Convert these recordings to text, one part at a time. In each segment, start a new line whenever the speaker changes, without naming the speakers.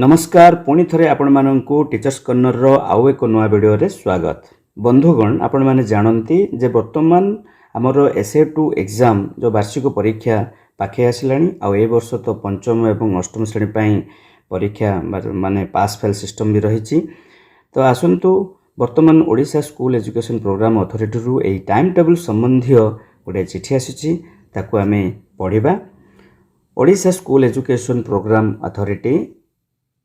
नमस्कार पुणी थे आपण टीचर्स कर्नर रो आउ एक नुआ वीडियो रे स्वागत। बंधुगण आपण माने जानती जे वर्तमान आमर SA2 एग्जाम जो वार्षिक परीक्षा पाखे आसिलानी आ ए वर्ष तो पंचम एवं अष्टम श्रेणी पई परीक्षा माने पास फेल सिस्टम भी रही। तो आसंतु वर्तमान Odisha school education programme authority रु ए टाइम टेबल संबंधी गोटे चिठी आसी ताकू आमे पढ़िबा। Odisha school education programme authority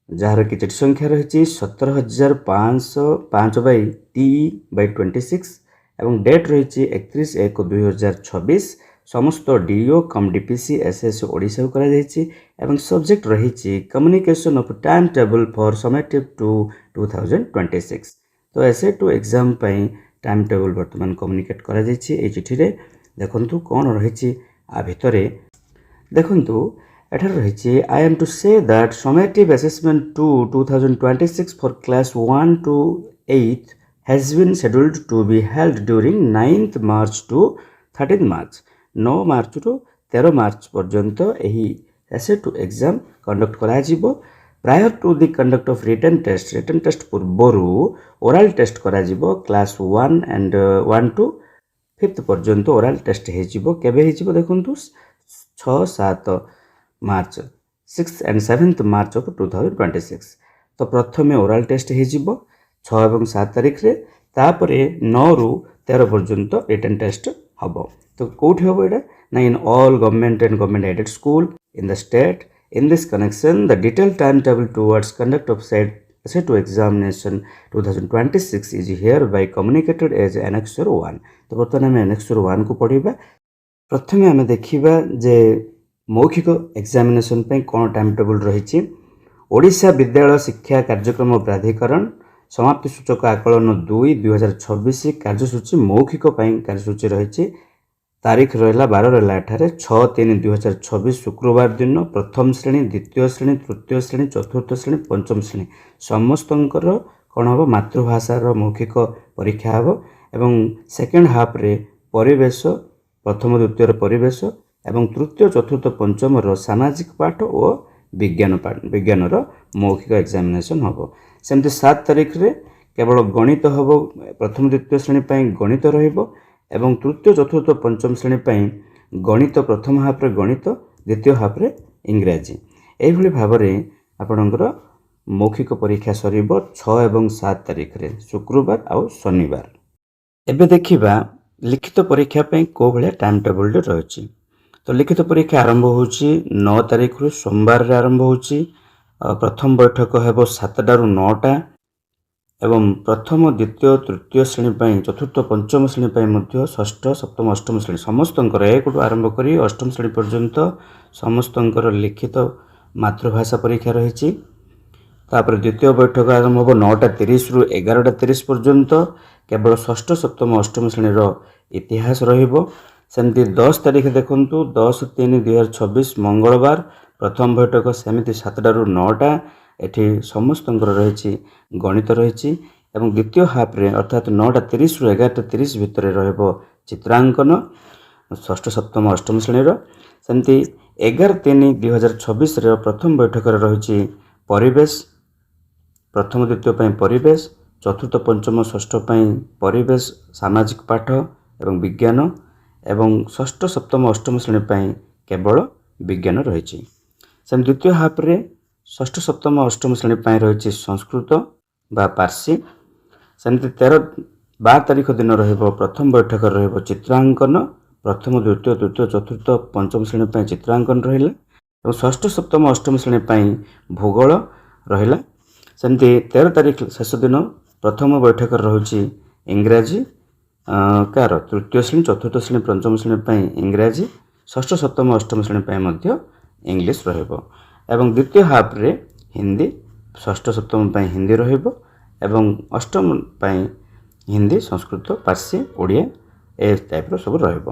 जार की चिठी संख्या रही 17,505/TE/26 एवं डेट रही 31/1/2026। समस्त DO come DPC SS Odisha को एवं सब्जेक्ट रही communication of time table for summative two 2026। तो SA2 एग्जाम पई टाइम टेबल वर्तमान कम्युनिकेट करा चिठी रे देखंतु कौन रही आ भितरे देखंतु एठार रही I am to say that summative assessment 2026 for class 1 to 8 has been scheduled to be held during 9th March to 13th March। 9 March to 13 March पर्यंत यही SA2 एग्जाम कंडक्ट करा जिवो। Prior to the conduct of written test पूर्वरु oral test करा जिवो। Class 1 and 1 to 5th पर्यंत oral test हे जिवो। केबे हे जिवो देखंतु 6-7 मार्च 6th and 7th March of 2026। तो प्रथम ओरल टेस्ट हे जिवो 6 एवं 7 तारिख रे, तापरे 9 रु 13 पर्यंत रिटन टेस्ट हबो। तो कोठी हबो एटा ना in all government and government aided school in the state. In this connection the detailed time table towards conduct of SA2 examination 2026 is hereby communicated as annexure 1। तो बर्तमान हम एनेक्सर 1 को पढ़िबा। प्रथमे हम देखिबा जे मौखिक एग्जामिनेशन पे कौन टाइम टेबल रही। ओडिशा विद्यालय शिक्षा कार्यक्रम प्राधिकरण समाप्ति सूचक आकलन 2/2026 कार्यसूची मौखिक कार्यसूची रही। तारीख रहा 12/6/2026 शुक्रवार दिन प्रथम श्रेणी द्वितीय श्रेणी तृतीय श्रेणी चतुर्थ श्रेणी पंचम श्रेणी समस्तंकर कौन हम मातृभाषार मौखिक परीक्षा हम एवं सेकेंड हाफ रे परिवेश प्रथम द्वितीय परिवेश एवं तृतीय चतुर्थ पंचम सामाजिक पाठ और विज्ञान मौखिक एग्जामिनेशन हम। सेमती 7 तारिख रे केवल गणित हम प्रथम द्वितीय श्रेणी गणित रहिबो एवं तृतीय चतुर्थ पंचम श्रेणी गणित प्रथम हाफ रे गणित द्वितीय हाफ रे इंग्राजी। एभली भाव में आपणकर मौखिक परीक्षा सरिबो 6 एवं 7 तारिख रे शुक्रवार आउ शनिवार। एबे देखिबा लिखित परीक्षा को भाया टाइम टेबल रही। तो लिखित परीक्षा आरंभ होची 9 तारिख रु सोमवार रे आरंभ होची। प्रथम बैठक हेबो 7टा रु 9टा एवं प्रथम द्वितीय तृतीय श्रेणी चतुर्थ पंचम श्रेणी मध्य षष्ठ सप्तम अष्टम श्रेणी समस्तंकर एक आरंभ करी अष्टम श्रेणी पर्यंत समस्तंकर लिखित मातृभाषा परीक्षा रही। तापर द्वितीय बैठक आरंभ हो 9:30 रु 11:30 पर्यंत केवल षष्ठ सप्तम अष्टम श्रेणीर इतिहास रहिबो। सेमती 10 तारिख देखंतु 10/3/2026 मंगलवार प्रथम बैठक सेमती 7टा रु 9टा एठी समस्तंकर रही गणित रही एवं द्वितीय हाफ रे अर्थात 9:30 रु 11:30 भितर रहबो चित्रांकन षष्ठ सप्तम अष्टम श्रेणीर। सेमती 11/3/2026 रे प्रथम बैठक रही परिवेश प्रथम द्वितीय परिवेश चतुर्थ पंचम षष्ठ परिवेश सामाजिक पाठ एवं विज्ञान एवं षष्ठ सप्तम अष्टम श्रेणी केवल विज्ञान रही। सेम द्वितीय हाफ रे षष्ठ सप्तम अष्टम श्रेणी रही संस्कृत बा पार्सी। सेमती 12 तारिख दिन प्रथम बैठक चित्रांकन प्रथम द्वितीय तृतीय चतुर्थ पंचम श्रेणी चित्रांकन रहा। षष्ठ सप्तम अष्टम श्रेणी भूगोल रहा। सेमती 13 तारिख शेष दिन प्रथम बैठक रही इंग्राजी कार तृतीय श्रेणी चतुर्थ श्रेणी पंचम श्रेणी इंग्राजी षष्ठ सप्तम अष्टम श्रेणी इंग्लिश रहिबो एवं द्वितीय हाफ रे हिंदी षष्ठ सप्तम हिंदी रहिबो एवं अष्टम हिंदी संस्कृत पार्सी ओडिया ए टाइप सब रहिबो।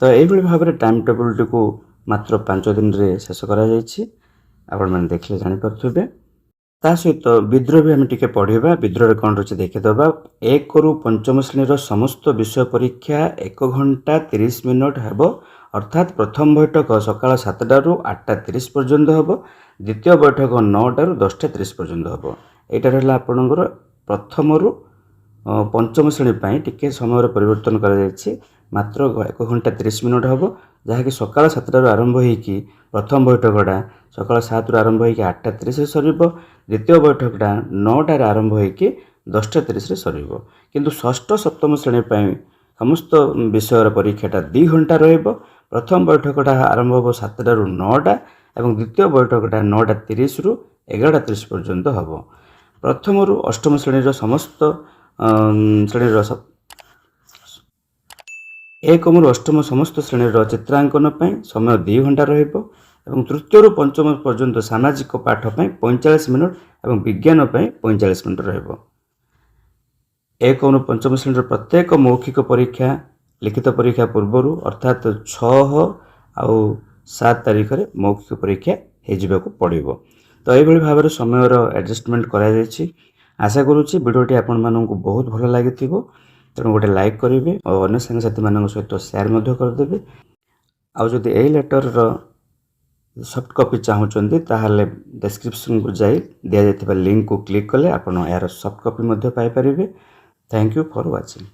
तो यही भाव में टाइम टेबल को मात्र 5 दिन रे शेष करा जायछि। आपण माने देखले जानि परथुबे। ତା ସହିତ ବିଦ୍ରୋହ ବି ଆମେ ଟିକେ ପଢ଼ିବା। ବିଦ୍ରୋହରେ କ'ଣ ରହିଛି ଦେଖିଦେବା। 1ରୁ 5ମ ଶ୍ରେଣୀର ସମସ୍ତ ବିଷୟ ପରୀକ୍ଷା 1 ଘଣ୍ଟା 30 ମିନିଟ୍ ହେବ। ଅର୍ଥାତ୍ ପ୍ରଥମ ବୈଠକ ସକାଳ 7ଟାରୁ 8ଟା 30 ପର୍ଯ୍ୟନ୍ତ ହେବ। ଦ୍ୱିତୀୟ ବୈଠକ 9ଟାରୁ 10ଟା 30 ପର୍ଯ୍ୟନ୍ତ ହେବ। ଏଇଟା ରହିଲା ଆପଣଙ୍କର ପ୍ରଥମରୁ 5ମ ଶ୍ରେଣୀ ପାଇଁ ଟିକେ ସମୟର ପରିବର୍ତ୍ତନ କରାଯାଇଛି। ମାତ୍ର 1 ଘଣ୍ଟା 30 ମିନିଟ୍ ହେବ, ଯାହାକି ସକାଳ 7ଟାରୁ ଆରମ୍ଭ ହୋଇକି ପ୍ରଥମ ବୈଠକଟା ସକାଳ 7ରୁ ଆରମ୍ଭ ହୋଇକି 8ଟା 30ରେ ସରିବ। ଦ୍ୱିତୀୟ ବୈଠକଟା 9ଟାରେ ଆରମ୍ଭ ହୋଇକି 10ଟା 30ରେ ସରିବ। କିନ୍ତୁ ଷଷ୍ଠ ସପ୍ତମ ଶ୍ରେଣୀ ପାଇଁ ସମସ୍ତ ବିଷୟର ପରୀକ୍ଷାଟା 2 ଘଣ୍ଟା ରହିବ। ପ୍ରଥମ ବୈଠକଟା ଆରମ୍ଭ ହେବ 7ଟାରୁ 9ଟା ଏବଂ ଦ୍ୱିତୀୟ ବୈଠକଟା 9ଟା 30ରୁ 11ଟା 30 ପର୍ଯ୍ୟନ୍ତ ହେବ। ପ୍ରଥମରୁ ଅଷ୍ଟମ ଶ୍ରେଣୀର ସମସ୍ତ ଶ୍ରେଣୀର 1ମରୁ 8ମ ସମସ୍ତ ଶ୍ରେଣୀର ଚିତ୍ରାଙ୍କନ ପାଇଁ ସମୟ 2 ଘଣ୍ଟା ରହିବ ଏବଂ ତୃତୀୟରୁ 5ମ ପର୍ଯ୍ୟନ୍ତ ସାମାଜିକ ପାଠ ପାଇଁ 45 ମିନିଟ୍ ଏବଂ ବିଜ୍ଞାନ ପାଇଁ 45 ମିନିଟ୍ ରହିବ। 1ମରୁ 5ମ ଶ୍ରେଣୀର ପ୍ରତ୍ୟେକ ମୌଖିକ ପରୀକ୍ଷା ଲିଖିତ ପରୀକ୍ଷା ପୂର୍ବରୁ ଅର୍ଥାତ୍ 6 ଆଉ 7 ତାରିଖରେ ମୌଖିକ ପରୀକ୍ଷା ହୋଇଯିବାକୁ ପଡ଼ିବ। ତ ଏଇଭଳି ଭାବରେ ସମୟର ଆଡ଼ଜଷ୍ଟମେଣ୍ଟ କରାଯାଇଛି। ଆଶା କରୁଛି ଭିଡ଼ିଓଟି ଆପଣମାନଙ୍କୁ ବହୁତ ଭଲ ଲାଗିଥିବ। ତେଣୁ ଗୋଟେ ଲାଇକ୍ କରିବେ ଆଉ ଅନ୍ୟ ସାଙ୍ଗସାଥିମାନଙ୍କ ସହିତ ସେୟାର ମଧ୍ୟ କରିଦେବେ। ଆଉ ଯଦି ଏହି ଲେଟରର ସଫ୍ଟ କପି ଚାହୁଁଛନ୍ତି ତାହେଲେ ଡେସ୍କ୍ରିପସନ୍କୁ ଯାଇ ଦିଆଯାଇଥିବା ଲିଙ୍କକୁ କ୍ଲିକ୍ କଲେ ଆପଣ ଏହାର ସଫ୍ଟ କପି ମଧ୍ୟ ପାଇପାରିବେ। Thank you for watching.